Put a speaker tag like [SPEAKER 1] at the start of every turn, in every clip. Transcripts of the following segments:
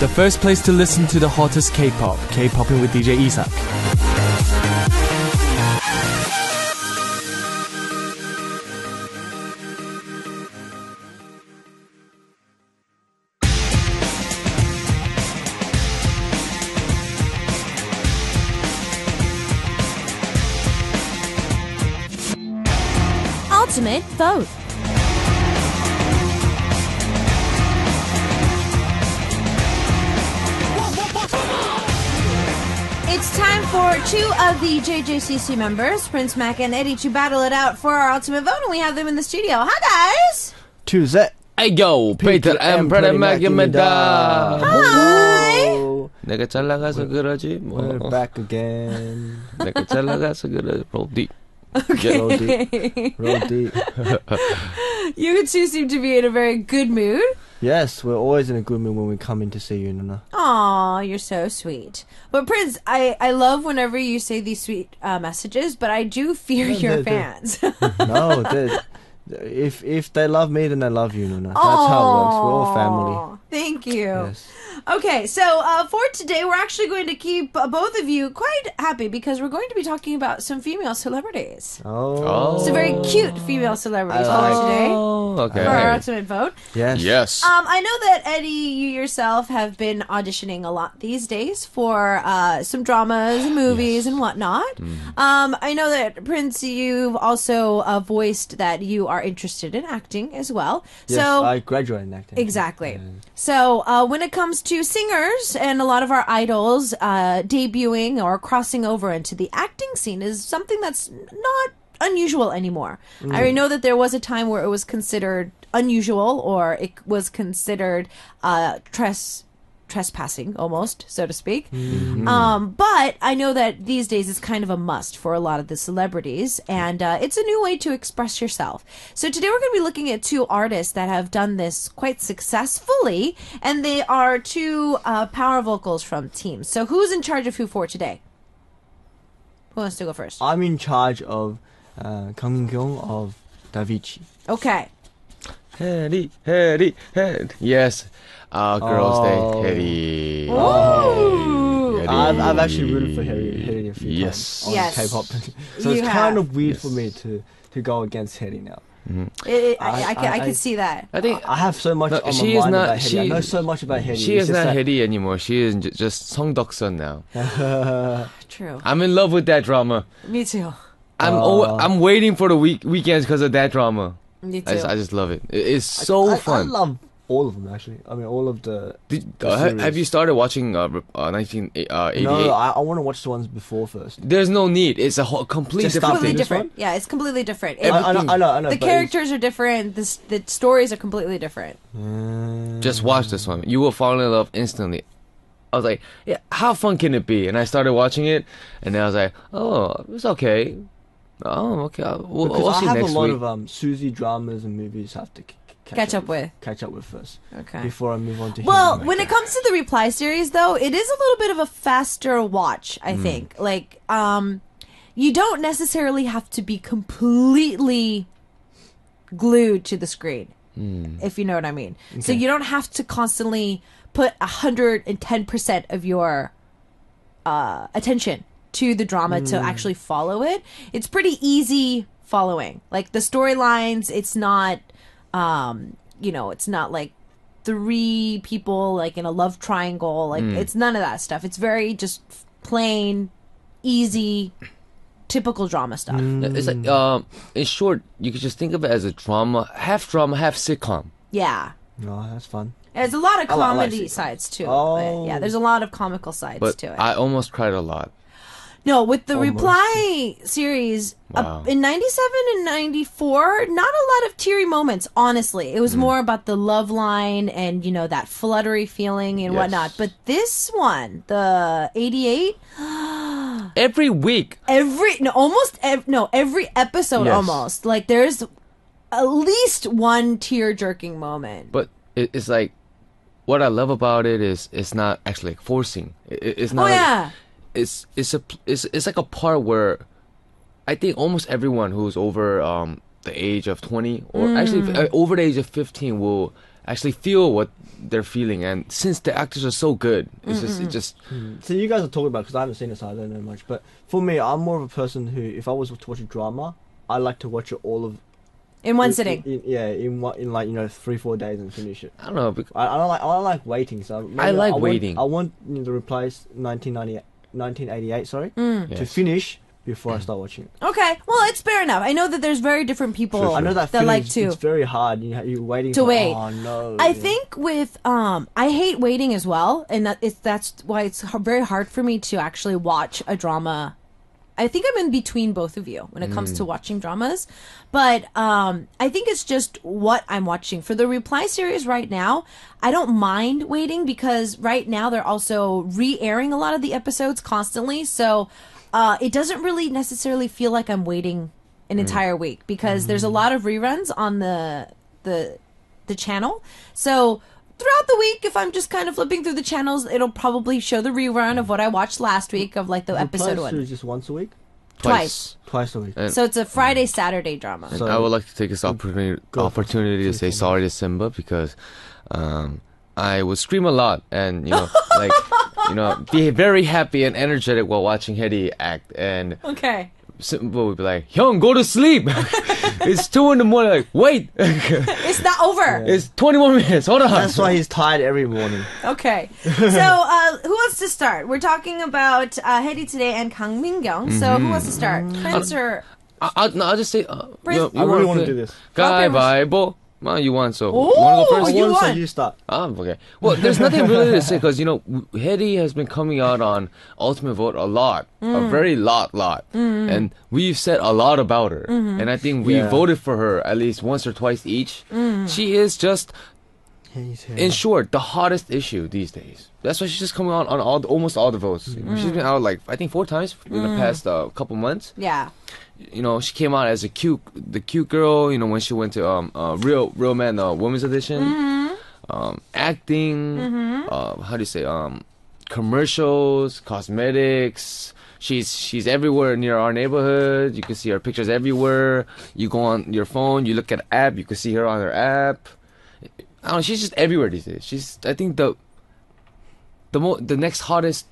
[SPEAKER 1] the first place to listen to the hottest K-pop, Kpoppin with DJ Isak.
[SPEAKER 2] Ultimate Vote. It's time for two of the JJCC members, Prince Mac and Eddy, to battle it out for our ultimate vote, and we have them in the studio. Hi, guys!
[SPEAKER 3] Tuesday.
[SPEAKER 4] Ayo, Peter and Brother Mac입니다.
[SPEAKER 2] Hi!
[SPEAKER 4] 내가 잘 나가서 그러지 뭐.
[SPEAKER 3] We're back again.
[SPEAKER 4] 내가 잘 나가서 그러지. Brody.
[SPEAKER 2] Okay.
[SPEAKER 3] Roll deep.
[SPEAKER 2] You two seem to be in a very good mood.
[SPEAKER 3] Yes, we're always in a good mood when we come in to see you, Nuna.
[SPEAKER 2] Aw, you're so sweet. But Prince, I love whenever you say these sweet messages, but I do fear your fans.
[SPEAKER 3] No, if they love me, then they love you, Nuna. That's how it works. We're all family.
[SPEAKER 2] Thank you.
[SPEAKER 3] Yes.
[SPEAKER 2] Okay, so for today, we're actually going to keep both of you quite happy because we're going to be talking about some female celebrities.
[SPEAKER 3] Oh.
[SPEAKER 2] Some very cute female celebrities for today.
[SPEAKER 4] Okay.
[SPEAKER 2] For our ultimate vote.
[SPEAKER 3] Yes.
[SPEAKER 4] Yes.
[SPEAKER 2] I know that Eddy, you yourself have been auditioning a lot these days for some dramas and movies and whatnot. I know that Prince, you've also voiced that you are interested in acting as well.
[SPEAKER 3] Yes,
[SPEAKER 2] So
[SPEAKER 3] I graduated in acting.
[SPEAKER 2] exactly.
[SPEAKER 3] Yeah.
[SPEAKER 2] So when it comes to singers and a lot of our idols debuting or crossing over into the acting scene is something that's not unusual anymore. I know that there was a time where it was considered unusual or it was considered trespassing almost, so to speak. But I know that these days it's kind of a must for a lot of the celebrities, and it's a new way to express yourself. So today we're going to be looking at two artists that have done this quite successfully, and they are two power vocals from teams. So who's in charge of who for today? Who wants to go first?
[SPEAKER 3] I'm in charge of Kang Kyung of DoubleJC.
[SPEAKER 2] Okay.
[SPEAKER 4] Eddy. Yes. Girls' Day. Eddy.
[SPEAKER 2] Ooh.
[SPEAKER 4] Eddy.
[SPEAKER 3] I've actually rooted for Harry a few
[SPEAKER 4] Yes.
[SPEAKER 3] times on
[SPEAKER 2] Yes.
[SPEAKER 3] K-pop. So
[SPEAKER 2] You
[SPEAKER 3] it's
[SPEAKER 2] have.
[SPEAKER 3] kind of weird
[SPEAKER 4] Yes.
[SPEAKER 3] for me to go against Harry now.
[SPEAKER 2] I can see that.
[SPEAKER 4] I think
[SPEAKER 3] I have so much
[SPEAKER 4] No,
[SPEAKER 3] on
[SPEAKER 4] she
[SPEAKER 3] my
[SPEAKER 4] is
[SPEAKER 3] mind
[SPEAKER 4] not-
[SPEAKER 3] about Harry. I
[SPEAKER 4] she-
[SPEAKER 3] know so much about Harry.
[SPEAKER 4] she
[SPEAKER 3] It's
[SPEAKER 4] is
[SPEAKER 3] just
[SPEAKER 4] not
[SPEAKER 3] that-
[SPEAKER 4] Eddy anymore. She is just Song Deok-sun now.
[SPEAKER 2] True.
[SPEAKER 4] I'm in love with that drama.
[SPEAKER 2] Me too.
[SPEAKER 4] I'm waiting for the weekends because of that drama.
[SPEAKER 2] Me
[SPEAKER 4] I
[SPEAKER 2] too.
[SPEAKER 4] just love it. It's so
[SPEAKER 3] I
[SPEAKER 4] fun.
[SPEAKER 3] love all of them actually. I mean, all of the.
[SPEAKER 4] Have you started watching 1988?
[SPEAKER 3] No, I want to watch the ones before first.
[SPEAKER 4] There's no need. It's a whole complete
[SPEAKER 3] Just
[SPEAKER 4] different
[SPEAKER 3] start
[SPEAKER 2] Completely
[SPEAKER 4] thing.
[SPEAKER 3] this
[SPEAKER 2] different.
[SPEAKER 3] one?
[SPEAKER 2] Yeah, it's completely different.
[SPEAKER 3] I know.
[SPEAKER 2] The
[SPEAKER 3] but
[SPEAKER 2] characters are different. The stories are completely different.
[SPEAKER 4] Just watch this one. You will fall in love instantly. I was like, yeah, how fun can it be? And I started watching it, and then I was like, oh, it's okay. Oh, okay. We'll
[SPEAKER 3] Because
[SPEAKER 4] see
[SPEAKER 3] I have
[SPEAKER 4] next
[SPEAKER 3] a lot
[SPEAKER 4] week.
[SPEAKER 3] of Suzy dramas and movies I have to
[SPEAKER 2] Catch up with.
[SPEAKER 3] Catch up with first.
[SPEAKER 2] Okay.
[SPEAKER 3] Before I move on to.
[SPEAKER 2] Well,
[SPEAKER 3] him.
[SPEAKER 2] when it comes to the Reply series, though, it is a little bit of a faster watch, I think. Like, you don't necessarily have to be completely glued to the screen, if you know what I mean. So you don't have to constantly put 110% of your attention to the drama to actually follow it. It's pretty easy following. Like, the storylines, it's not, it's not like three people like in a love triangle. Like, it's none of that stuff. It's very just plain, easy, typical drama stuff.
[SPEAKER 4] It's like, in short, you could just think of it as a drama, half sitcom.
[SPEAKER 2] Yeah.
[SPEAKER 3] No, that's fun.
[SPEAKER 2] There's a lot of
[SPEAKER 3] I like
[SPEAKER 2] comedy
[SPEAKER 3] sitcoms.
[SPEAKER 2] sides to it.
[SPEAKER 3] Oh.
[SPEAKER 2] Yeah, there's a lot of comical sides
[SPEAKER 4] But
[SPEAKER 2] to it.
[SPEAKER 4] I almost cried a lot.
[SPEAKER 2] No, with the
[SPEAKER 3] Almost.
[SPEAKER 2] Reply series,
[SPEAKER 4] Wow.
[SPEAKER 2] in 97 and 94, not a lot of teary moments, honestly. It was more about the love line and, that fluttery feeling and
[SPEAKER 4] Yes.
[SPEAKER 2] whatnot. But this one, the 88,
[SPEAKER 4] Every week.
[SPEAKER 2] every episode
[SPEAKER 4] Yes.
[SPEAKER 2] almost. Like, there's at least one tear-jerking moment.
[SPEAKER 4] But it's like, what I love about it is it's not actually like forcing. It's not.
[SPEAKER 2] Oh,
[SPEAKER 4] like-
[SPEAKER 2] yeah.
[SPEAKER 4] It's like a part where I think almost everyone who's over the age of 20 or actually over the age of 15 will actually feel what they're feeling. And since the actors are so good, it's just
[SPEAKER 3] So you guys are talking about, because I haven't seen it, so I don't know much. But for me, I'm more of a person who, if I was to watch a drama, I like to watch it all of
[SPEAKER 2] In one sitting.
[SPEAKER 3] in like 3-4 days and finish it.
[SPEAKER 4] I don't know.
[SPEAKER 3] I don't like waiting. So maybe
[SPEAKER 4] I like waiting.
[SPEAKER 3] I want the replies 1988. Sorry,
[SPEAKER 2] Mm.
[SPEAKER 3] to
[SPEAKER 4] Yes.
[SPEAKER 3] finish before I start watching it.
[SPEAKER 2] Okay, well, it's fair enough. I know that there's very different people
[SPEAKER 3] I know that
[SPEAKER 2] that like
[SPEAKER 3] feeling,
[SPEAKER 2] to.
[SPEAKER 3] it's very hard. You're waiting
[SPEAKER 2] To
[SPEAKER 3] for,
[SPEAKER 2] wait.
[SPEAKER 3] Oh no!
[SPEAKER 2] I think with I hate waiting as well, and that's why it's very hard for me to actually watch a drama. I think I'm in between both of you when it comes to watching dramas, but I think it's just what I'm watching. For the Reply series right now, I don't mind waiting because right now they're also re-airing a lot of the episodes constantly, so it doesn't really necessarily feel like I'm waiting an entire week because there's a lot of reruns on the channel. So throughout the week, if I'm just kind of flipping through the channels, it'll probably show the rerun of what I watched last week of like the episode
[SPEAKER 3] Replies
[SPEAKER 2] one.
[SPEAKER 3] to just once a week,
[SPEAKER 2] Twice.
[SPEAKER 3] twice a week.
[SPEAKER 4] And-
[SPEAKER 2] So it's a Friday, Saturday drama.
[SPEAKER 4] And
[SPEAKER 3] So-
[SPEAKER 4] I would like to take this opportunity to say
[SPEAKER 3] Please.
[SPEAKER 4] sorry to Simba because I would scream a lot and be very happy and energetic while watching Eddy act, and
[SPEAKER 2] Okay.
[SPEAKER 4] Simba would be like, "Hyung, go to sleep. It's 2 in the morning." Like, wait,
[SPEAKER 2] It's not over.
[SPEAKER 4] it's 21 minutes. Hold on.
[SPEAKER 3] That's why he's tired every morning.
[SPEAKER 2] Okay. So who wants to start? We're talking about Eddy today and Kang Min-kyung. So who wants to start? Prince or...
[SPEAKER 4] I'll just say.
[SPEAKER 2] Prince-
[SPEAKER 3] I really want to do this.
[SPEAKER 4] Gaibaibo. Well, you want, so
[SPEAKER 2] Ooh,
[SPEAKER 4] you want to go
[SPEAKER 3] I
[SPEAKER 4] first?
[SPEAKER 2] you
[SPEAKER 3] want to say
[SPEAKER 2] want.
[SPEAKER 3] you start.
[SPEAKER 4] Okay. Well, there's nothing really to say because Eddy has been coming out on Ultimate Vote a lot, a very lot, and we've said a lot about her, and I think we
[SPEAKER 3] Yeah.
[SPEAKER 4] voted for her at least once or twice each. She is just, in short, the hottest issue these days. That's why she's just coming out on almost all the votes. She's been out like I think 4 times in the past couple months.
[SPEAKER 2] Yeah.
[SPEAKER 4] She came out as the cute girl. When she went to Real Man Women's Edition, acting. How do you say? Commercials, cosmetics. She's everywhere near our neighborhood. You can see her pictures everywhere. You go on your phone, you look at an app, you can see her on her app. I don't know. She's just everywhere these days. She's I think the next hottest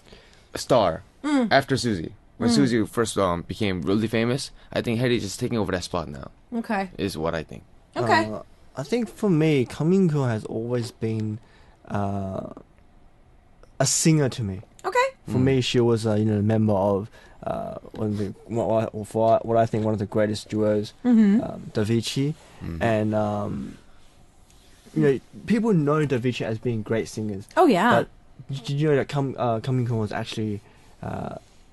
[SPEAKER 4] star after Suzy. When Suzy first became really famous, I think Eddy's just taking over that spot now.
[SPEAKER 2] Okay.
[SPEAKER 4] Is what I think.
[SPEAKER 2] Okay.
[SPEAKER 3] I think for me, Kang Min-kyung has always been a singer to me.
[SPEAKER 2] Okay.
[SPEAKER 3] For me, she was a member of one of the what I think one of the greatest duos, DoubleJC, and people know DoubleJC as being great singers.
[SPEAKER 2] Oh, yeah.
[SPEAKER 3] But did you know that Kang Min-kyung was actually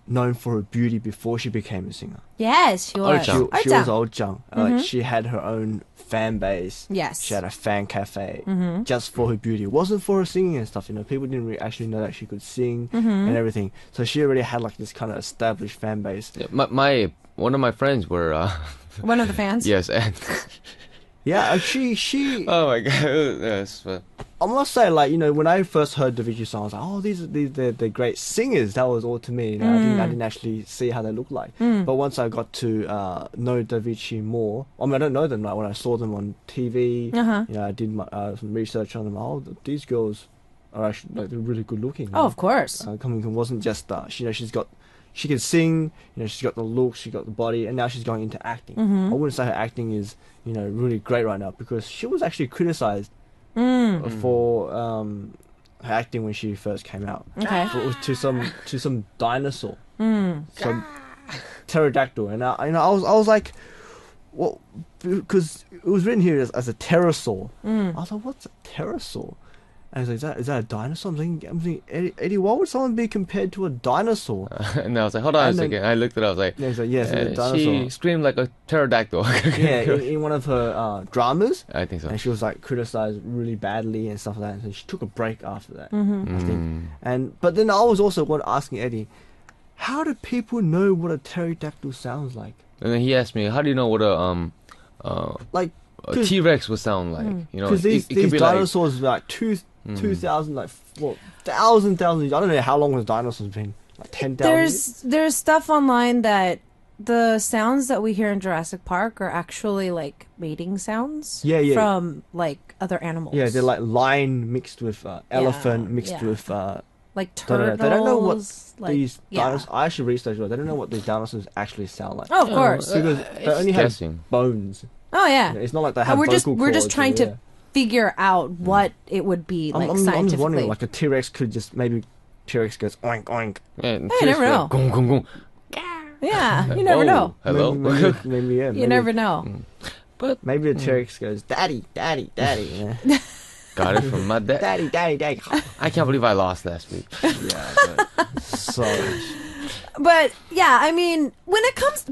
[SPEAKER 3] known for her beauty before she became a singer?
[SPEAKER 2] Yes, she was.
[SPEAKER 4] Arjang.
[SPEAKER 3] She was
[SPEAKER 2] Arjang.
[SPEAKER 3] Arjang. Like she had her own fan base.
[SPEAKER 2] Yes.
[SPEAKER 3] She had a fan cafe just for her beauty. It wasn't for her singing and stuff. People didn't actually know that she could sing and everything. So she already had like this kind of established fan base.
[SPEAKER 4] Yeah, one of my friends were
[SPEAKER 2] One of the fans?
[SPEAKER 4] yes, and
[SPEAKER 3] Yeah, she.
[SPEAKER 4] oh my god, yes, but
[SPEAKER 3] I must say, like when I first heard the Davichi songs, I was like, oh, they're great singers. That was all to me. I didn't actually see how they look like. But once I got to know Davichi more, I mean, I don't know them. Like when I saw them on TV, I did some research on them. Oh, these girls are actually they're really good looking.
[SPEAKER 2] Oh, of course.
[SPEAKER 3] Kang Min-kyung wasn't just she can sing. She's got the look, she got the body, and now she's going into acting. I wouldn't say her acting is really great right now because she was actually criticized for her acting when she first came out.
[SPEAKER 2] Okay.
[SPEAKER 3] To some dinosaur, some pterodactyl, and I was like, well, because it was written here as a pterosaur. I was like, what's a pterosaur? And I was like, is that a dinosaur? I'm thinking, Eddy, why would someone be compared to a dinosaur?
[SPEAKER 4] and I was like, hold on a
[SPEAKER 3] And then-
[SPEAKER 4] second. I looked it up. I was like,
[SPEAKER 3] And he's like, yes, it's a dinosaur.
[SPEAKER 4] she screamed like a pterodactyl.
[SPEAKER 3] Yeah, in one of her dramas.
[SPEAKER 4] I think so.
[SPEAKER 3] And she was like criticized really badly and stuff like that. And she took a break after that, I think. But then I was also asking Eddy, how do people know what a pterodactyl sounds like?
[SPEAKER 4] And then he asked me, how do you know what
[SPEAKER 3] Like,
[SPEAKER 4] a T-Rex would sound like?
[SPEAKER 3] because these
[SPEAKER 4] it could be
[SPEAKER 3] dinosaurs were like 2,000, like 1,000 years. I don't know how long has dinosaurs been. Like 10,000 years?
[SPEAKER 2] There's stuff online that the sounds that we hear in Jurassic Park are actually like mating sounds
[SPEAKER 3] Yeah.
[SPEAKER 2] from like other animals.
[SPEAKER 3] Yeah, they're like lion mixed with elephant mixed
[SPEAKER 2] yeah.
[SPEAKER 3] with
[SPEAKER 2] like
[SPEAKER 3] They
[SPEAKER 2] turtles.
[SPEAKER 3] don't know what
[SPEAKER 2] like,
[SPEAKER 3] these
[SPEAKER 2] yeah.
[SPEAKER 3] dinosaurs. I actually researched it. They don't know what these dinosaurs actually sound like.
[SPEAKER 2] Oh, of course.
[SPEAKER 3] Because they only have
[SPEAKER 4] guessing.
[SPEAKER 3] bones.
[SPEAKER 2] Oh yeah.
[SPEAKER 3] It's not like they have
[SPEAKER 2] we're
[SPEAKER 3] vocal
[SPEAKER 2] just
[SPEAKER 3] cords
[SPEAKER 2] trying
[SPEAKER 3] or-
[SPEAKER 2] to figure out what it would be like
[SPEAKER 3] I'm just
[SPEAKER 2] scientifically.
[SPEAKER 3] wondering, like a T-Rex could just maybe T-Rex goes oink oink.
[SPEAKER 4] Yeah,
[SPEAKER 2] you never know.
[SPEAKER 4] Gong, gong, gong.
[SPEAKER 2] Yeah, you never
[SPEAKER 4] Oh,
[SPEAKER 2] know.
[SPEAKER 4] Hello.
[SPEAKER 3] Maybe yeah.
[SPEAKER 2] You never know.
[SPEAKER 4] But
[SPEAKER 3] Maybe the T-Rex goes daddy, daddy, daddy, yeah.
[SPEAKER 4] got it from my dad.
[SPEAKER 3] daddy, daddy, daddy.
[SPEAKER 4] I can't believe I lost last week.
[SPEAKER 3] Yeah, but so
[SPEAKER 2] But yeah, I mean, when it comes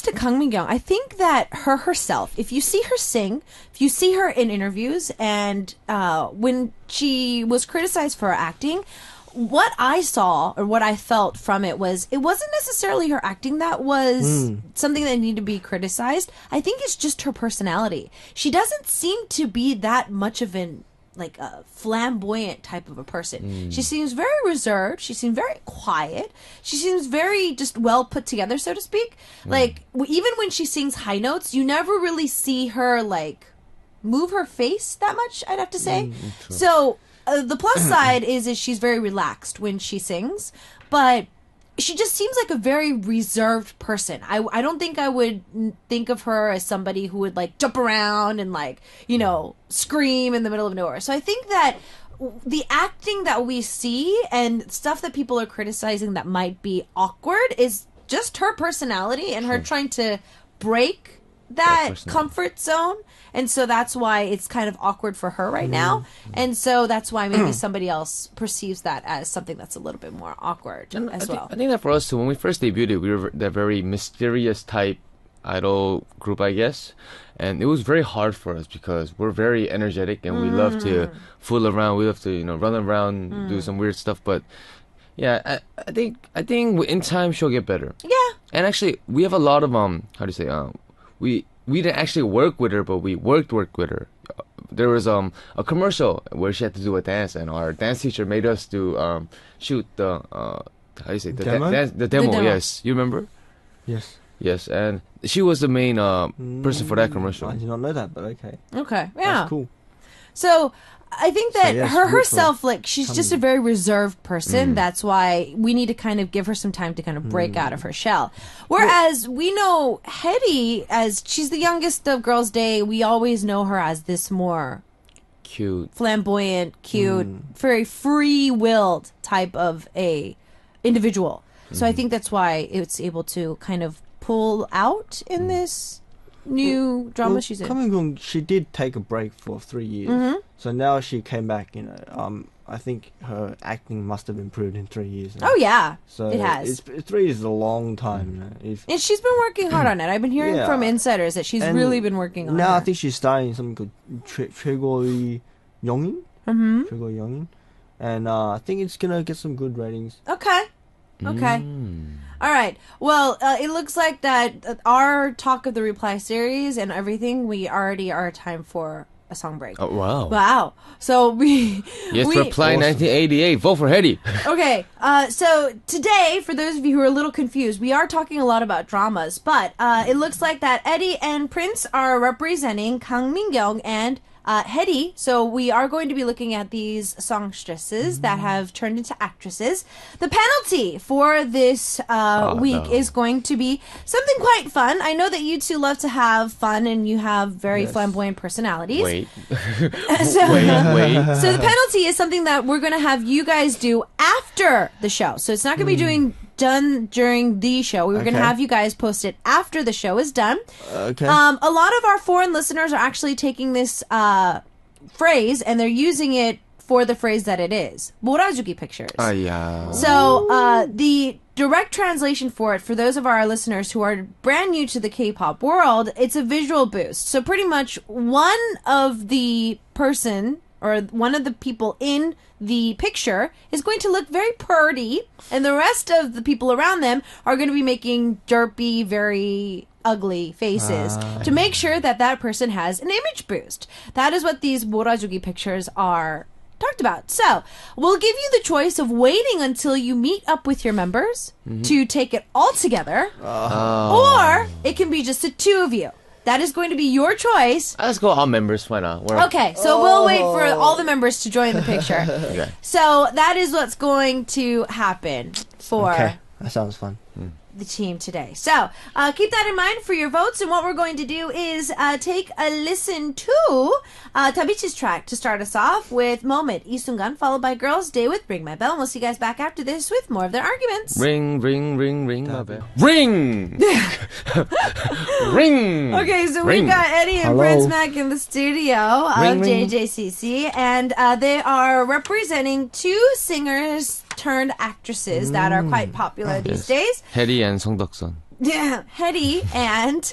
[SPEAKER 2] to Kang Min-kyung, I think that her herself, if you see her sing, if you see her in interviews, and when she was criticized for her acting, what I saw or what I felt from it was it wasn't necessarily her acting that was something that needed to be criticized. I think it's just her personality. She doesn't seem to be that much of an like a flamboyant type of a person. She seems very reserved. She seems very quiet. She seems very just well put together, so to speak. Like even when she sings high notes, you never really see her like move her face that much, I'd have to say. So the plus side is she's very relaxed when she sings, but she just seems like a very reserved person. I don't think I would think of her as somebody who would like jump around and like, you know, scream in the middle of nowhere. So I think that the acting that we see and stuff that people are criticizing that might be awkward is just her personality and her trying to break that comfort zone. And so that's why it's kind of awkward for her right now. And so that's why maybe somebody else perceives that as something that's a little bit more awkward as well.
[SPEAKER 4] I think that for us too, when we first debuted, we were that very mysterious type idol group, I guess. And it was very hard for us because we're very energetic and we love to fool around. We love to, you know, run around, do some weird stuff. But yeah, I think in time she'll get better.
[SPEAKER 2] Yeah.
[SPEAKER 4] And actually, we have a lot of how do you say we didn't actually work with her, but we worked with her. There was a commercial where she had to do a dance, and our dance teacher made us do shoot the how do you say the
[SPEAKER 3] Demo?
[SPEAKER 4] the demo.
[SPEAKER 2] demo.
[SPEAKER 4] Yes, you remember? Yes, and she was the main person for that commercial.
[SPEAKER 3] I did not know that, but okay.
[SPEAKER 2] Okay. Yeah.
[SPEAKER 3] That's cool.
[SPEAKER 2] So I think that
[SPEAKER 3] yes,
[SPEAKER 2] her
[SPEAKER 3] look for
[SPEAKER 2] herself, like, she's just a very reserved person. That's why we need to kind of give her some time to kind of break out of her shell. Whereas we know Eddy, as she's the youngest of Girls' Day, we always know her as this more
[SPEAKER 4] Cute.
[SPEAKER 2] flamboyant, cute, very free-willed type of a individual. So I think that's why it's able to kind of pull out in this new drama she's in.
[SPEAKER 3] Kang, she did take a break for 3 years. So now she came back, you know. I think her acting must have improved in 3 years.
[SPEAKER 2] Oh yeah,
[SPEAKER 3] So
[SPEAKER 2] it has.
[SPEAKER 3] 3 years is a long time, you know.
[SPEAKER 2] And she's been working hard on it. I've been hearing
[SPEAKER 3] Yeah.
[SPEAKER 2] from insiders that she's
[SPEAKER 3] And
[SPEAKER 2] really been working on it.
[SPEAKER 3] now I think she's starting something called 최고의 영인? 최고의 영인. And I think it's gonna get some good ratings.
[SPEAKER 2] Okay. All right. Well, it looks like that our talk of the reply series and everything, we already are time for a song break.
[SPEAKER 4] Oh wow.
[SPEAKER 2] Wow. So
[SPEAKER 4] Yes,
[SPEAKER 2] we
[SPEAKER 4] reply 1988. Vote for Eddy.
[SPEAKER 2] Okay, so today, for those of you who are a little confused, we are talking a lot about dramas, but it looks like that Eddy and Prince are representing Kang Min-kyung and Eddy. So we are going to be looking at these songstresses that have turned into actresses. The penalty for this week is going to be something quite fun. I know that you two love to have fun and you have very flamboyant personalities.
[SPEAKER 4] Wait.
[SPEAKER 2] So,
[SPEAKER 4] Wait.
[SPEAKER 2] so the penalty is something that we're going to have you guys do after the show. So it's not going to be done during the show. We were going to
[SPEAKER 3] Okay.
[SPEAKER 2] have you guys post it after the show is done.
[SPEAKER 3] Okay.
[SPEAKER 2] A lot of our foreign listeners are actually taking this phrase and they're using it for the phrase that it is. 몰아주기 pictures.
[SPEAKER 4] Yeah.
[SPEAKER 2] So the direct translation for it, for those of our listeners who are brand new to the K-pop world, it's a visual boost. So pretty much one of the person or one of the people in the picture is going to look very pretty, and the rest of the people around them are going to be making derpy, very ugly faces to make sure that that person has an image boost. That is what these 몰아주기 pictures are talked about. So we'll give you the choice of waiting until you meet up with your members to take it all together, or it can be just the two of you. That is going to be your choice.
[SPEAKER 4] Let's go all members. Why not?
[SPEAKER 2] Okay, so we'll wait for all the members to join the picture.
[SPEAKER 4] Okay.
[SPEAKER 2] So that is what's going to happen for
[SPEAKER 3] Okay, that sounds fun.
[SPEAKER 2] the team today. So keep that in mind for your votes. And what we're going to do is take a listen to DoubleJC's track to start us off with Moment, 이순간, followed by Girls' Day with Ring My Bell. And we'll see you guys back after this with more of their arguments.
[SPEAKER 4] Ring, ring, ring, ring my bell. Ring! Ring!
[SPEAKER 2] Okay, so
[SPEAKER 4] Ring.
[SPEAKER 2] we've got Eddie and
[SPEAKER 3] Hello.
[SPEAKER 2] Prince Mac in the studio of
[SPEAKER 4] Ring, ring.
[SPEAKER 2] JJCC, and they are representing two singers turned actresses that are quite popular these days.
[SPEAKER 4] Eddy and 성덕선.
[SPEAKER 2] Yeah, Eddy and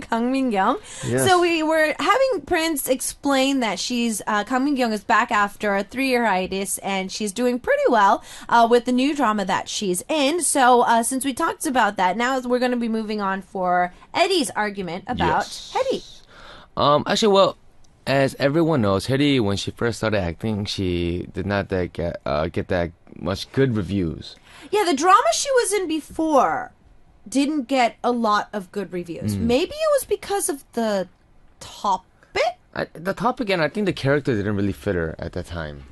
[SPEAKER 2] Kang Min-kyung.
[SPEAKER 3] Yes.
[SPEAKER 2] So we were having Prince explain that Kang Min-kyung is back after a 3-year hiatus, and she's doing pretty well with the new drama that she's in. So since we talked about that, now we're going to be moving on for Eddie's argument about
[SPEAKER 4] Yes.
[SPEAKER 2] Eddy.
[SPEAKER 4] Actually, well, as everyone knows, Eddy, when she first started acting, she did not get that much good reviews.
[SPEAKER 2] Yeah, the drama she was in before didn't get a lot of good reviews. Maybe it was because of the topic.
[SPEAKER 4] The topic, and I think the character didn't really fit her at that time.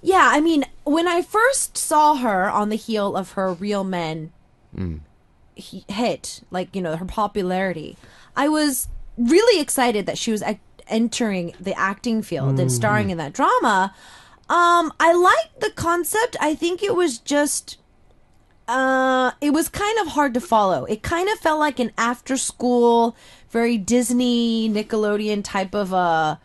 [SPEAKER 2] Yeah, I mean, when I first saw her on the heel of her Real Men hit, like, you know, her popularity, I was really excited that she was entering the acting field and starring in that drama. I liked the concept. I think it was just it was kind of hard to follow. It kind of felt like an after school, very Disney, Nickelodeon type of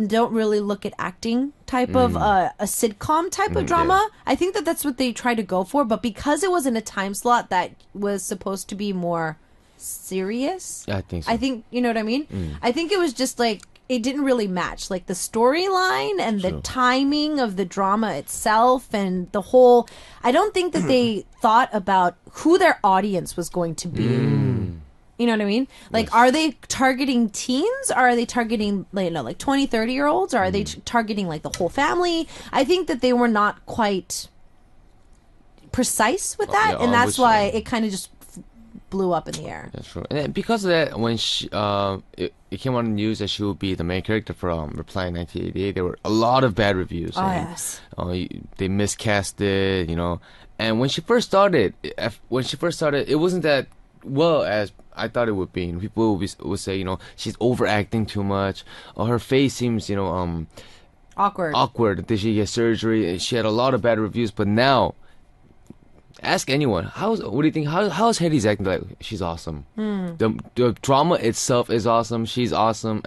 [SPEAKER 2] don't really look at acting type of a sitcom type of drama.
[SPEAKER 4] Yeah.
[SPEAKER 2] I think that's what they tried to go for, but because it was in a time slot that was supposed to be more serious,
[SPEAKER 4] I think so.
[SPEAKER 2] I think, you know what I mean? I think it was just like, it didn't really match, like the storyline and the timing of the drama itself and the whole. I don't think that they thought about who their audience was going to be. You know what I mean? Like, are they targeting teens? Or are they targeting, like, you know, like 20, 30-year-olds? Or are they targeting like the whole family? I think that they were not quite precise with that,
[SPEAKER 4] yeah,
[SPEAKER 2] and that's
[SPEAKER 4] which,
[SPEAKER 2] why it kind of just blew up in the air.
[SPEAKER 4] That's true. And then because of that, when she, it came on the news that she would be the main character for Reply 1988, there were a lot of bad reviews.
[SPEAKER 2] Oh,
[SPEAKER 4] and,
[SPEAKER 2] yes.
[SPEAKER 4] They miscast it, you know. And when she first started, it wasn't that well as I thought it would be. And people would say, you know, she's overacting too much. Or her face seems, you know,
[SPEAKER 2] Awkward.
[SPEAKER 4] Did she get surgery? She had a lot of bad reviews, but now, ask anyone. What do you think? How's Eddy's acting? Like, she's awesome. The drama itself is awesome. She's awesome,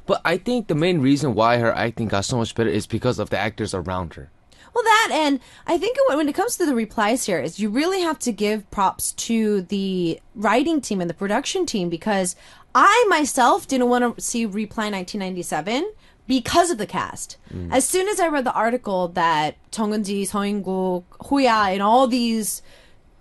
[SPEAKER 4] but I think the main reason why her acting got so much better is because of the actors around her.
[SPEAKER 2] Well, that, and I think when it comes to the Reply series, you really have to give props to the writing team and the production team, because I myself didn't want to see Reply 1997 because of the cast. As soon as I read the article that Jung Eun-ji, Seo In-guk, Hoya, and all these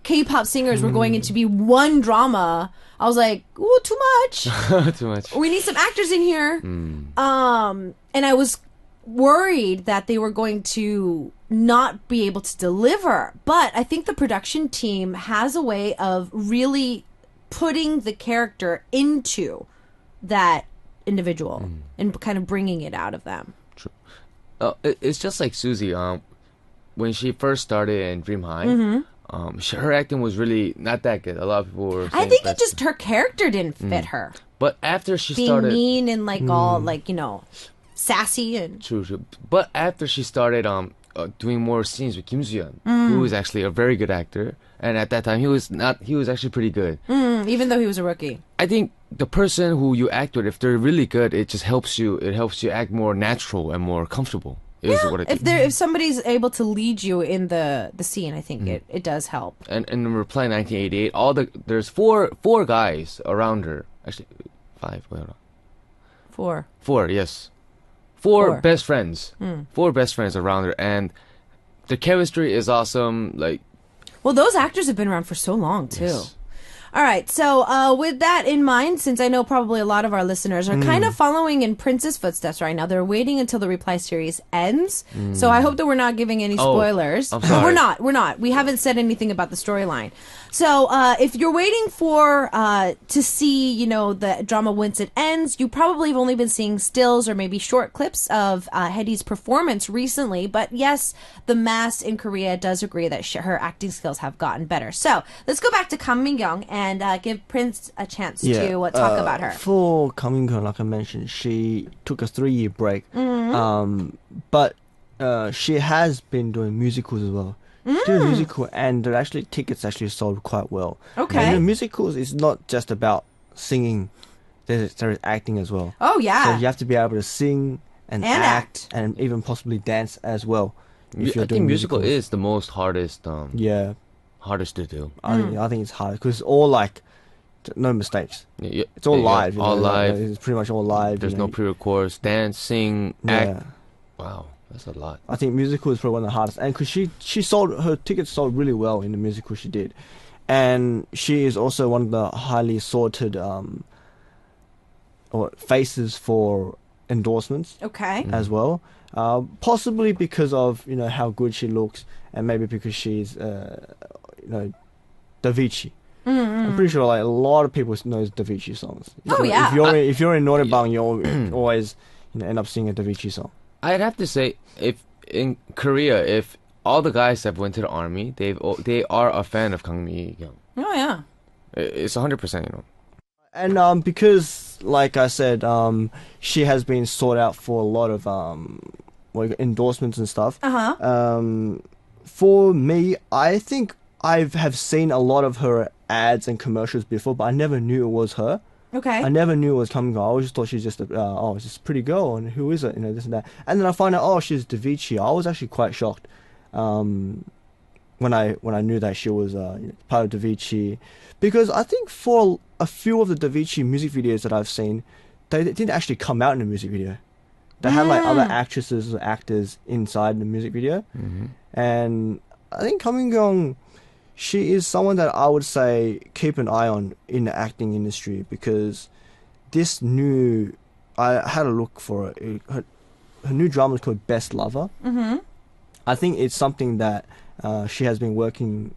[SPEAKER 2] K-pop singers were going into be one drama, I was like, ooh, too much.
[SPEAKER 4] Too much.
[SPEAKER 2] We need some actors in here. And I was worried that they were going to not be able to deliver. But I think the production team has a way of really putting the character into that individual and kind of bringing it out of them.
[SPEAKER 4] True. It's just like Suzy. When she first started in Dream High, her acting was really not that good. A lot of people were saying
[SPEAKER 2] I think
[SPEAKER 4] that's-
[SPEAKER 2] it just, her character didn't fit her.
[SPEAKER 4] But after she
[SPEAKER 2] Being
[SPEAKER 4] started,
[SPEAKER 2] mean and like all like, you know, sassy and
[SPEAKER 4] True. But after she started doing more scenes with Kim Soo-yeon, who is actually a very good actor, and at that time he was actually pretty good.
[SPEAKER 2] even though he was a rookie.
[SPEAKER 4] I think the person who you act with, if they're really good, it just helps you. It helps you act more natural and more comfortable. Is what I think.
[SPEAKER 2] If somebody's able to lead you in the scene, I think it does help.
[SPEAKER 4] And in Reply 1988, there's four guys around her. Actually, 5. Wait, hold on. 4, yes. Four best friends. 4 best friends around her, and the chemistry is awesome. Like,
[SPEAKER 2] Well, those actors have been around for so long too.
[SPEAKER 4] Yes.
[SPEAKER 2] All right. So with that in mind, since I know probably a lot of our listeners are kind of following in Prince's footsteps right now, they're waiting until the reply series ends. So I hope that we're not giving any spoilers.
[SPEAKER 4] I'm sorry.
[SPEAKER 2] We're not. We haven't said anything about the storyline. So if you're waiting for to see, you know, the drama once it ends, you probably have only been seeing stills or maybe short clips of Eddy's performance recently. But yes, the mass in Korea does agree that her acting skills have gotten better. So let's go back to Kam Min-kyung and give Prince a chance to talk about her.
[SPEAKER 3] For Kam Min-kyung, like I mentioned, she took a 3-year break. But she has been doing musicals as well. She did a musical, and the tickets actually sold quite well.
[SPEAKER 2] Okay.
[SPEAKER 3] And the musicals is not just about singing; there's acting as well.
[SPEAKER 2] Oh yeah.
[SPEAKER 3] So you have to be able to sing and act, and even possibly dance as well. If you're
[SPEAKER 4] I
[SPEAKER 3] doing
[SPEAKER 4] think musical
[SPEAKER 3] musicals.
[SPEAKER 4] is the most hardest.
[SPEAKER 3] Yeah,
[SPEAKER 4] hardest to do.
[SPEAKER 3] I think it's hard because it's all like no mistakes.
[SPEAKER 4] Yeah,
[SPEAKER 3] It's all live.
[SPEAKER 4] All live.
[SPEAKER 3] It's pretty much all live.
[SPEAKER 4] There's no pre-records. Dance, sing, act. Wow, that's a lot.
[SPEAKER 3] I think musical is probably one of the hardest, and because she sold her tickets sold really well in the musical she did, and she is also one of the highly sorted or faces for endorsements
[SPEAKER 2] Okay.
[SPEAKER 3] as well. Possibly because of how good she looks, and maybe because she's DoubleJC. I'm pretty sure like a lot of people knows DoubleJC songs.
[SPEAKER 2] Oh, yeah.
[SPEAKER 3] If you're in Noraebang, you always end up singing a DoubleJC song.
[SPEAKER 4] I'd have to say, if in Korea, if all the guys that went to the army, they are a fan of Kang Mi-kyung.
[SPEAKER 2] Oh yeah.
[SPEAKER 4] It's 100%,
[SPEAKER 3] And because, like I said, she has been sought out for a lot of endorsements and stuff. For me, I think I have seen a lot of her ads and commercials before, but I never knew it was her.
[SPEAKER 2] Okay.
[SPEAKER 3] I never knew it was Kam Min-kyung. I always thought she's just it's just a pretty girl, and who is it? This and that. And then I find out, she's DoubleJC. I was actually quite shocked when I knew that she was part of DoubleJC, because I think for a few of the DoubleJC music videos that I've seen, they didn't actually come out in the music video. They had like other actresses or actors inside the music video, and I think Kam Min-kyung, she is someone that I would say keep an eye on in the acting industry, because this new, I had a look for it. Her new drama is called Best Lover. I think it's something that she has been working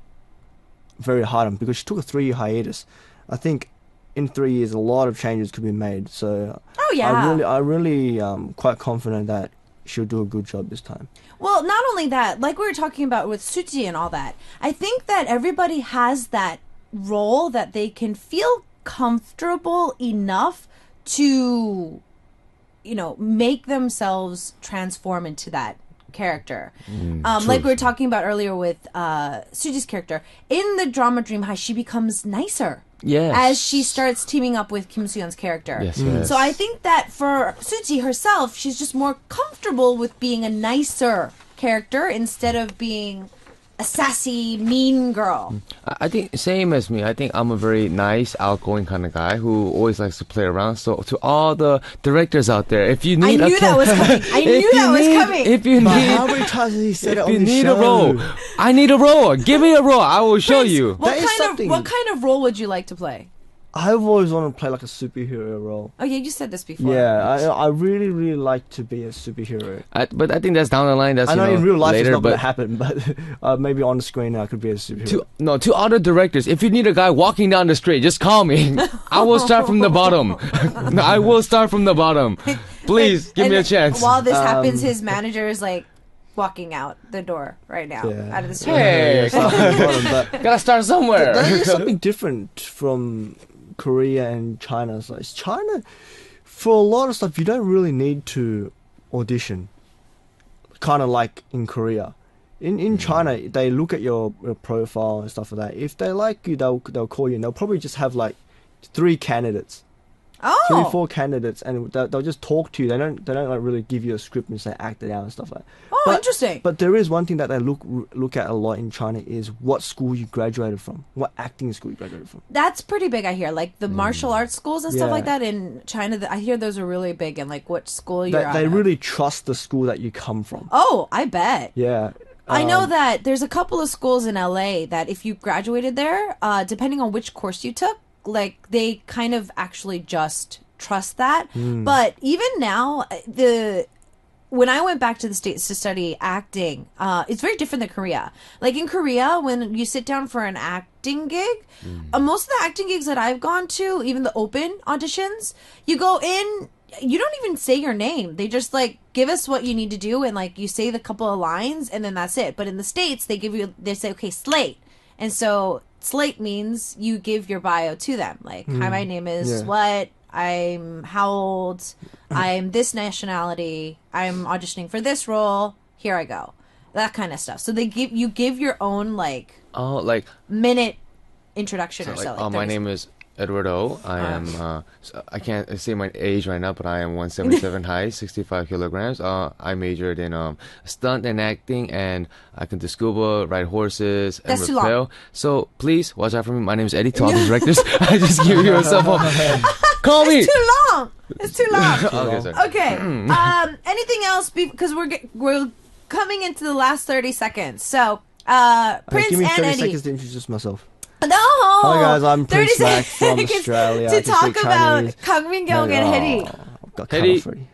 [SPEAKER 3] very hard on, because she took a 3-year hiatus. I think in 3 years a lot of changes could be made. So I really quite confident that she'll do a good job this time.
[SPEAKER 2] Well, not only that, like we were talking about with Suji and all that, I think that everybody has that role that they can feel comfortable enough to, make themselves transform into that character. Like we were talking about earlier with Suji's character. In the drama Dream High, she becomes nicer.
[SPEAKER 4] Yes.
[SPEAKER 2] As she starts teaming up with Kim Soo-yeon's character.
[SPEAKER 4] Yes, yes.
[SPEAKER 2] So I think that for Suji herself, she's just more comfortable with being a nicer character instead of being a sassy, mean girl.
[SPEAKER 4] I think same as me. I think I'm a very nice, outgoing kind of guy who always likes to play around. So to all the directors out there, if you need,
[SPEAKER 2] I knew that was coming. I knew that was coming.
[SPEAKER 4] If you
[SPEAKER 3] But
[SPEAKER 4] need,
[SPEAKER 3] how many times has he said it on
[SPEAKER 4] if you
[SPEAKER 3] the
[SPEAKER 4] need
[SPEAKER 3] show?
[SPEAKER 4] a role, I need a role. Give me a role. I will show you.
[SPEAKER 3] That is something.
[SPEAKER 2] What kind of role would you like to play?
[SPEAKER 3] I've always wanted to play like a superhero role.
[SPEAKER 2] Oh yeah, you said this before.
[SPEAKER 3] Yeah, I really, really like to be a superhero.
[SPEAKER 4] But I think that's down the line. That's
[SPEAKER 3] I know in real life
[SPEAKER 4] later,
[SPEAKER 3] it's not going to
[SPEAKER 4] but
[SPEAKER 3] happen, but maybe on the screen I could be a superhero.
[SPEAKER 4] to other directors, if you need a guy walking down the street, just call me. I will start from the bottom. I will start from the bottom. Please give me a chance.
[SPEAKER 2] While this happens, his manager is like walking out the door right now out of the studio.
[SPEAKER 4] Hey,
[SPEAKER 3] but
[SPEAKER 4] gotta start somewhere.
[SPEAKER 3] that is something different from Korea and China. So it's China, for a lot of stuff, you don't really need to audition. Kind of like in Korea. In China, they look at your profile and stuff like that. If they like you, they'll call you. And they'll probably just have like 3 candidates.
[SPEAKER 2] Oh.
[SPEAKER 3] 3-4 candidates, and they'll just talk to you. They don't like really give you a script and say act it out and stuff like that.
[SPEAKER 2] Oh, interesting.
[SPEAKER 3] But there is one thing that they look at a lot in China is what school you graduated from, what acting school you graduated from.
[SPEAKER 2] That's pretty big, I hear. Like the martial arts schools and stuff
[SPEAKER 3] Yeah.
[SPEAKER 2] like that in China, I hear those are really big, and like what school you're at.
[SPEAKER 3] They really trust the school that you come from.
[SPEAKER 2] Oh, I bet.
[SPEAKER 3] Yeah,
[SPEAKER 2] I know that there's a couple of schools in LA that if you graduated there, depending on which course you took, like they kind of actually just trust that. But even now, when I went back to the States to study acting, it's very different than Korea. Like in Korea, when you sit down for an acting gig, most of the acting gigs that I've gone to, even the open auditions, you go in, you don't even say your name. They just like give us what you need to do, and like you say the couple of lines, and then that's it. But in the States, they say, okay, slate. And so slate means you give your bio to them. Like, hi, my name is what? I'm how old? I'm this nationality. I'm auditioning for this role. Here I go. That kind of stuff. So they give your own like minute introduction or so. Like
[SPEAKER 4] my name is Eduardo. I am. I can't say my age right now, but I am 177 high, 65 kilograms. I majored in stunt and acting, and I can do scuba, ride horses, and
[SPEAKER 2] That's too
[SPEAKER 4] rappel.
[SPEAKER 2] long.
[SPEAKER 4] So please watch out for me. My name is Eddy. To all the directors, I just give you a cell phone. Call me.
[SPEAKER 2] It's too long. It's too long.
[SPEAKER 4] Okay, sorry.
[SPEAKER 2] Okay. Anything else? Because we're coming into the last 30 seconds. So Prince
[SPEAKER 3] give me
[SPEAKER 2] and
[SPEAKER 3] 30
[SPEAKER 2] Eddy.
[SPEAKER 3] seconds to introduce myself.
[SPEAKER 2] No.
[SPEAKER 3] Hi guys, I'm
[SPEAKER 2] 30
[SPEAKER 3] Prince Mac from
[SPEAKER 2] seconds
[SPEAKER 3] Australia.
[SPEAKER 2] to
[SPEAKER 3] I can
[SPEAKER 2] talk
[SPEAKER 3] speak
[SPEAKER 2] about
[SPEAKER 3] Chinese.
[SPEAKER 2] Kang Min-kyung and Eddy.
[SPEAKER 3] I've got
[SPEAKER 4] Eddy.
[SPEAKER 3] cut off already.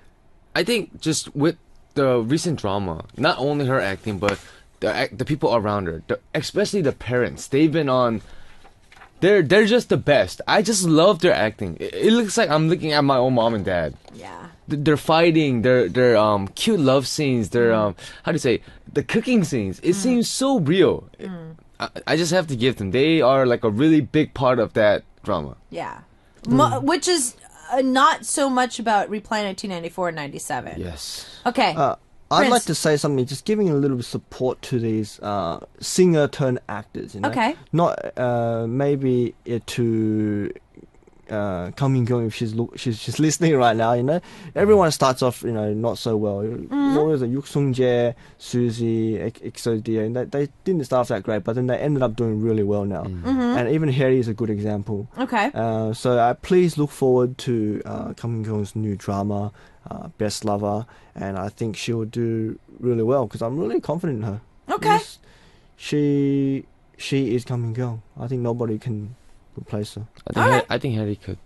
[SPEAKER 4] I think just with the recent drama, not only her acting, but the people around her, especially the parents, they've been on. They're just the best. I just love their acting. It looks like I'm looking at my own mom and dad.
[SPEAKER 2] Yeah.
[SPEAKER 4] They're fighting. They're cute love scenes. They're how do you say, the cooking scenes. It seems so real. I just have to give them. They are like a really big part of that drama.
[SPEAKER 2] Yeah. Which is not so much about Reply 1994 and 97.
[SPEAKER 4] Yes.
[SPEAKER 2] Okay.
[SPEAKER 3] I'd
[SPEAKER 2] Prince.
[SPEAKER 3] like to say something, just giving a little bit of support to these singer turned actors. You know?
[SPEAKER 2] Okay.
[SPEAKER 3] Not maybe to Kang Min-kyung if she's listening right now. You know, everyone starts off not so well. What was it? Yuk Sung-jae, Suzy, EXO-D, and they didn't start off that great, but then they ended up doing really well now. And even Harry is a good example.
[SPEAKER 2] Okay.
[SPEAKER 3] So please look forward to Kang Min-kyung's new drama, Best Lover, and I think she will do really well because I'm really confident in her.
[SPEAKER 2] Okay.
[SPEAKER 3] Yes, she is Kang Min-kyung. I think nobody can replace her.
[SPEAKER 4] I think Harry could.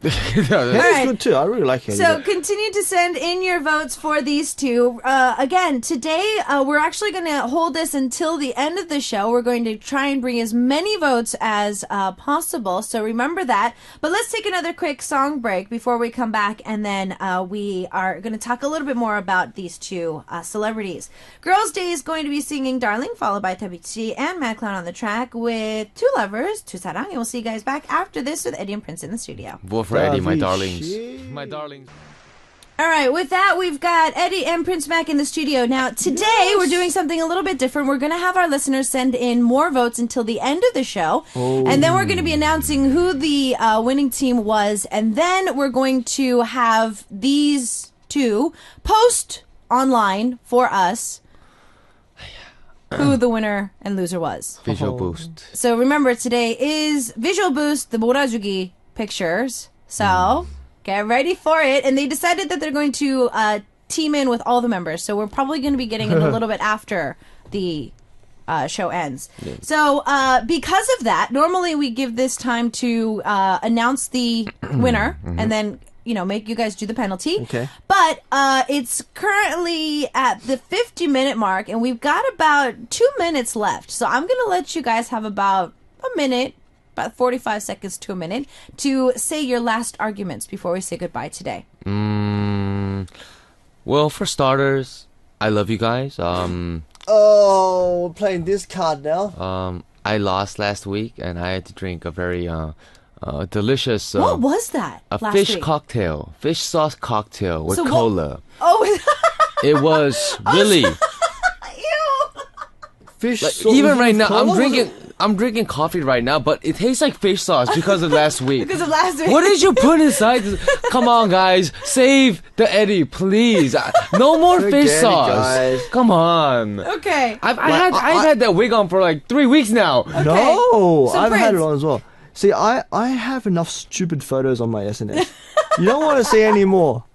[SPEAKER 3] Harry's
[SPEAKER 2] right.
[SPEAKER 3] good too. I really like Harry.
[SPEAKER 2] So continue to send in your votes for these two. Again, today we're actually going to hold this until the end of the show. We're going to try and bring as many votes as possible. So remember that. But let's take another quick song break before we come back. And then we are going to talk a little bit more about these two celebrities. Girls' Day is going to be singing Darling, followed by DoubleJC and Mad Clown on the track with Two Lovers, Tu Sarang. And we'll see you guys back after this with Eddy and Prince in the studio.
[SPEAKER 4] Vote for Eddy, my darlings.
[SPEAKER 3] DoubleJC.
[SPEAKER 4] My darlings.
[SPEAKER 2] All right, with that, we've got Eddy and Prince back in the studio. Now, today, we're doing something a little bit different. We're going to have our listeners send in more votes until the end of the show. And then we're going to be announcing who the winning team was. And then we're going to have these two post online for us who the winner and loser was.
[SPEAKER 4] Visual boost.
[SPEAKER 2] So remember, today is Visual Boost, the 몰아주기 pictures. So get ready for it. And they decided that they're going to team in with all the members. So we're probably going to be getting it a little bit after the show ends. Yeah. So because of that, normally we give this time to announce the winner and then make you guys do the penalty.
[SPEAKER 3] Okay.
[SPEAKER 2] But it's currently at the 50-minute mark, and we've got about 2 minutes left. So I'm going to let you guys have about a minute, about 45 seconds to a minute, to say your last arguments before we say goodbye today.
[SPEAKER 4] Well, for starters, I love you guys.
[SPEAKER 3] Oh, we're playing this card now.
[SPEAKER 4] I lost last week, and I had to drink a very delicious.
[SPEAKER 2] What was that?
[SPEAKER 4] A
[SPEAKER 2] last
[SPEAKER 4] fish
[SPEAKER 2] week?
[SPEAKER 4] cocktail, fish sauce cocktail with
[SPEAKER 2] So what-
[SPEAKER 4] cola.
[SPEAKER 2] Oh,
[SPEAKER 4] It was really.
[SPEAKER 2] ew.
[SPEAKER 3] Fish
[SPEAKER 4] Like,
[SPEAKER 3] sauce
[SPEAKER 4] even
[SPEAKER 3] with
[SPEAKER 4] right now,
[SPEAKER 3] cola?
[SPEAKER 4] I'm drinking coffee right now, but it tastes like fish sauce because of last week.
[SPEAKER 2] Because of last week.
[SPEAKER 4] What did you put inside? Come on, guys, save the Eddy, please. No more
[SPEAKER 3] Forget
[SPEAKER 4] fish
[SPEAKER 3] it,
[SPEAKER 4] sauce.
[SPEAKER 3] guys.
[SPEAKER 4] Come on.
[SPEAKER 2] Okay.
[SPEAKER 4] I've had that wig on for like 3 weeks now.
[SPEAKER 3] No,
[SPEAKER 2] So
[SPEAKER 3] I've had
[SPEAKER 2] Prince-
[SPEAKER 3] it on as well. See, I have enough stupid photos on my SNS. You don't want to see any more.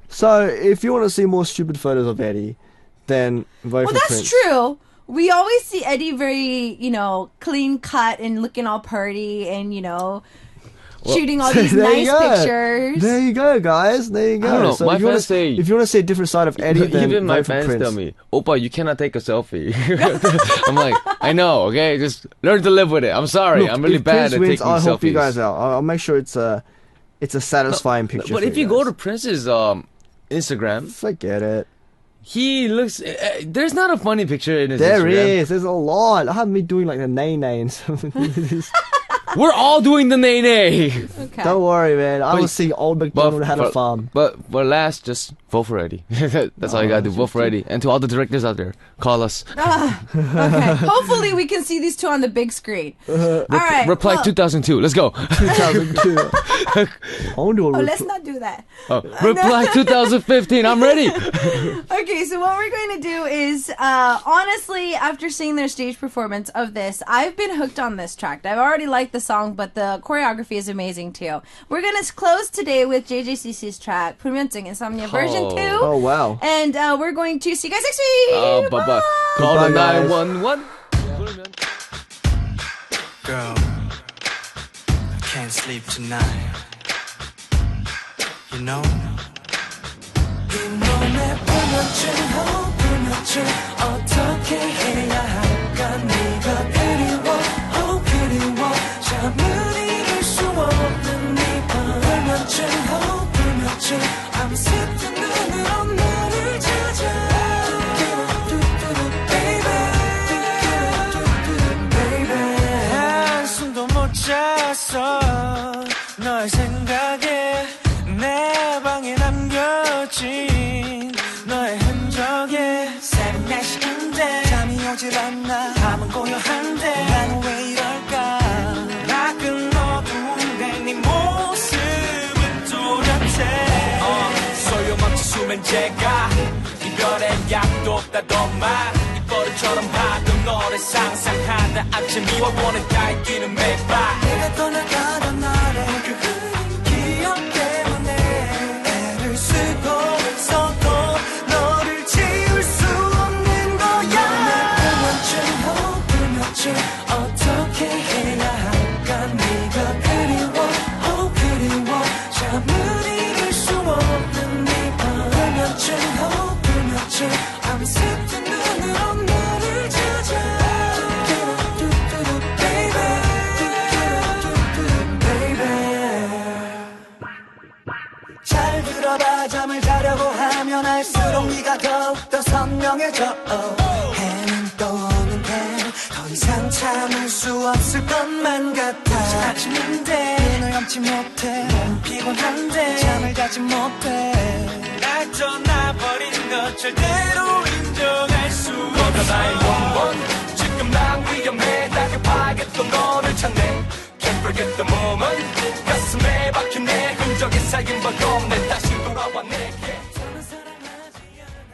[SPEAKER 3] So if you want to see more stupid photos of Eddy, then vote
[SPEAKER 2] Well,
[SPEAKER 3] for
[SPEAKER 2] that's
[SPEAKER 3] Prince.
[SPEAKER 2] true. we always see Eddy very, clean cut and looking all pretty and, shooting all these
[SPEAKER 3] there you
[SPEAKER 2] nice
[SPEAKER 3] go.
[SPEAKER 2] pictures.
[SPEAKER 3] There you go, guys. There you go.
[SPEAKER 4] I don't know.
[SPEAKER 3] So
[SPEAKER 4] My
[SPEAKER 3] if you wanna-
[SPEAKER 4] fans say-
[SPEAKER 3] if you want to see a different side of Eddy, then
[SPEAKER 4] Even my
[SPEAKER 3] vote for
[SPEAKER 4] fans
[SPEAKER 3] Prince.
[SPEAKER 4] tell me, Oppa, you cannot take a selfie. I'm like, I know, okay? Just learn to live with it. I'm sorry.
[SPEAKER 3] Look,
[SPEAKER 4] I'm really
[SPEAKER 3] if
[SPEAKER 4] bad
[SPEAKER 3] Prince
[SPEAKER 4] at
[SPEAKER 3] wins,
[SPEAKER 4] taking
[SPEAKER 3] I'll
[SPEAKER 4] selfies.
[SPEAKER 3] help you guys out. I'll make sure it's a satisfying picture.
[SPEAKER 4] But
[SPEAKER 3] for
[SPEAKER 4] if you go
[SPEAKER 3] guys.
[SPEAKER 4] to Prince's Instagram,
[SPEAKER 3] forget it.
[SPEAKER 4] he looks. There's not a funny picture in his
[SPEAKER 3] There
[SPEAKER 4] Instagram.
[SPEAKER 3] is. There's a lot. I have me doing like the nay and stuff.
[SPEAKER 4] We're all doing the nay.
[SPEAKER 2] Okay.
[SPEAKER 3] Don't worry, man. I
[SPEAKER 4] But-
[SPEAKER 3] was seeing old McDonald had a farm.
[SPEAKER 4] But last, just vote for Eddy. That's all you gotta do. Vote for Eddy. And to all the directors out there, call us.
[SPEAKER 2] Okay. Hopefully we can see these two on the big screen. All right.
[SPEAKER 4] Reply
[SPEAKER 2] well,
[SPEAKER 4] 2002. Let's go.
[SPEAKER 3] 2002. I want to do a
[SPEAKER 2] let's not do that.
[SPEAKER 4] Reply 2015. I'm ready.
[SPEAKER 2] Okay, so what we're going to do is, honestly, after seeing their stage performance of this, I've been hooked on this track. I've already liked the song, but the choreography is amazing too. We're going to close today with JJCC's track, 불면증 Insomnia version 2.
[SPEAKER 3] Oh, wow.
[SPEAKER 2] And we're going to see you guys next week.
[SPEAKER 4] Bye-bye. Call
[SPEAKER 3] Goodbye,
[SPEAKER 4] the
[SPEAKER 3] guys.
[SPEAKER 4] 911.
[SPEAKER 5] Girl, I can't sleep tonight. You know? 이놈의 불면증 어떻게 해야 할까 네가 그리워 그리워 잠을 이룰 수 없는 네 불면증 I'm 슬픈 눈으로 너를 찾아 한숨도 못 잤어 너의 생각에 내 방에 남겨진 너의 흔적에 새벽 4시인데 잠이 오질 않아 밤은 고요한데 나는 왜 이럴까 밖은 어두운데 네 모습은 또렷해 소용없지 수면제가 이별의 약도 없다더만 이 버릇처럼 하던 너를 상상하다 아침 미워보는 달이 뛰는 매일 밤 내가 떠나가던 날의 그 흐린 기억 때문에 애를 쓰고 써도 너를 지울 수 없는 거야 불면증 어떻게 해야 할까 네가 그리워 잠을 이룰 수 없는 네 불면증 I'm 슬픈 눈으로 너를 찾아 잘 들어봐 잠을 자려고 하면 할수록 네가 더욱더 선명해져 해는 떠오는데 더 이상 참을 수 없을 것만 같아 아침인데 눈을 감지 못해 너무 피곤한데 잠을 자지 못해 날 떠나버린 것 절대로 인정할 수 없어 나의 원본 지금 난 위험해 다급하겠던 너를 찾네 Can't forget the moment 가슴에 박힌 내 흔적에 쌓인 박염 내 다시 돌아와 내게